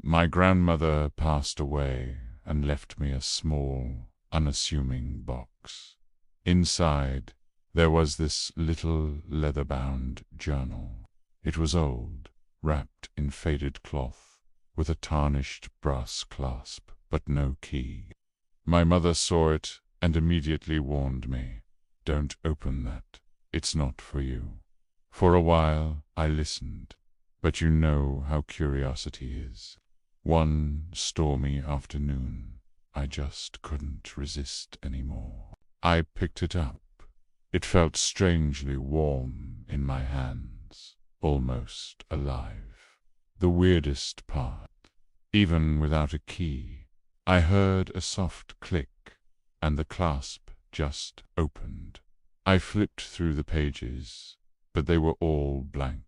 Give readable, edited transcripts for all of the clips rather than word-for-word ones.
My grandmother passed away and left me a small, unassuming box. Inside, there was this little leather-bound journal. It was old, wrapped in faded cloth, with a tarnished brass clasp, but no key. My mother saw it and immediately warned me, "Don't open that. It's not for you." For a while I listened, but you know how curiosity is. One stormy afternoon, I just couldn't resist anymore. I picked it up. It felt strangely warm in my hands, almost alive. The weirdest part, even without a key, I heard a soft click, and the clasp just opened. I flipped through the pages, but they were all blank,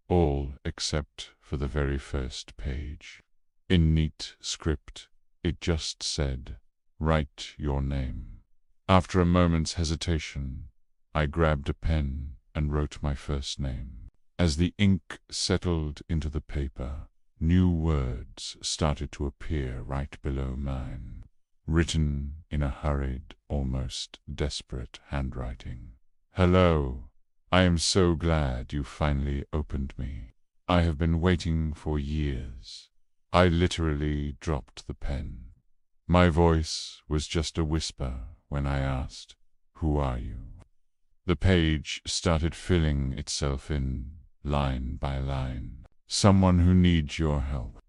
all except for the very first page. In neat script, it just said, "Write your name." After a moment's hesitation, I grabbed a pen and wrote my first name. As the ink settled into the paper, new words started to appear right below mine, written in a hurried, almost desperate handwriting. "Hello. I am so glad you finally opened me. I have been waiting for years." I literally dropped the pen. My voice was just a whisper when I asked, "Who are you?" The page started filling itself in, line by line. "Someone who needs your help.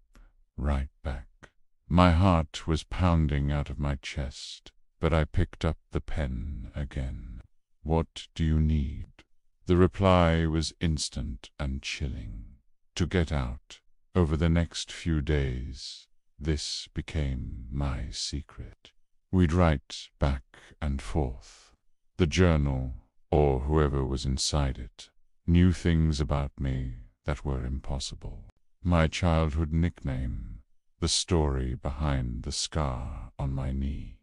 Right back." My heart was pounding out of my chest, but I picked up the pen again. "What do you need?" The reply was instant and chilling. To get out. Over the next few days, this became my secret. We'd write back and forth. The journal, or whoever was inside it, knew things about me that were impossible. My childhood nickname, the story behind the scar on my knee,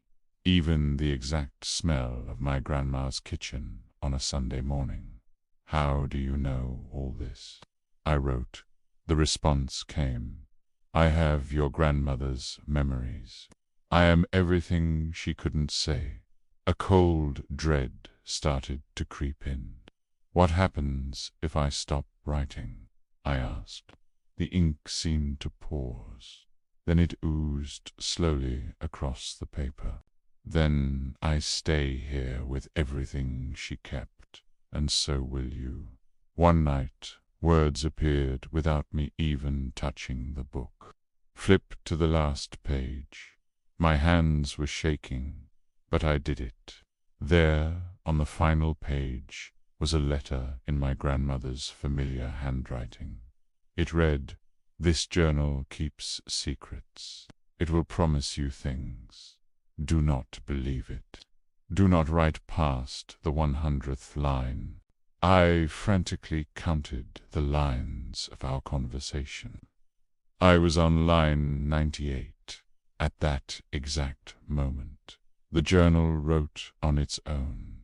even the exact smell of my grandma's kitchen on a Sunday morning. "How do you know all this?" I wrote. The response came, "I have your grandmother's memories. I am everything she couldn't say." A cold dread started to creep in. "What happens if I stop writing?" I asked. The ink seemed to pause. Then it oozed slowly across the paper. "Then I stay here with everything she kept, and so will you." One night, words appeared without me even touching the book. Flip to the last page. My hands were shaking, but I did it. There, on the final page, was a letter in my grandmother's familiar handwriting. It read, "This journal keeps secrets. It will promise you things. Do not believe it. Do not write past the 100th line." I frantically counted the lines of our conversation. I was on line 98 at that exact moment. The journal wrote on its own,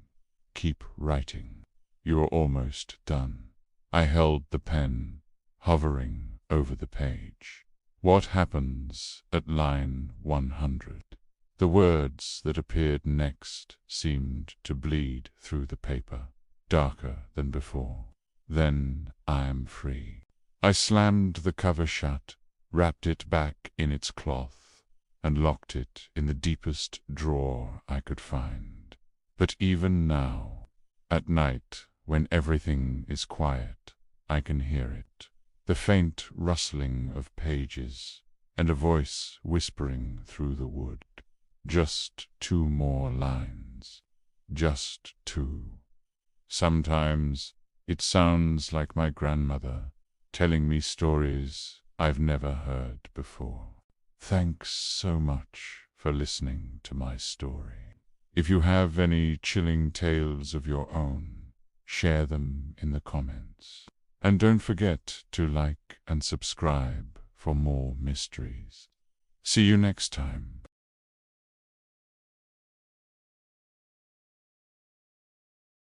"Keep writing. You are almost done." I held the pen, hovering over the page. What happens at line 100? The words that appeared next seemed to bleed through the paper, darker than before. "Then I am free." I slammed the cover shut, wrapped it back in its cloth, and locked it in the deepest drawer I could find. But even now, at night, when everything is quiet, I can hear it. The faint rustling of pages, and a voice whispering through the wood. Just 2 more lines. Just 2. Sometimes it sounds like my grandmother telling me stories I've never heard before. Thanks so much for listening to my story. If you have any chilling tales of your own, share them in the comments. And don't forget to like and subscribe for more mysteries. See you next time.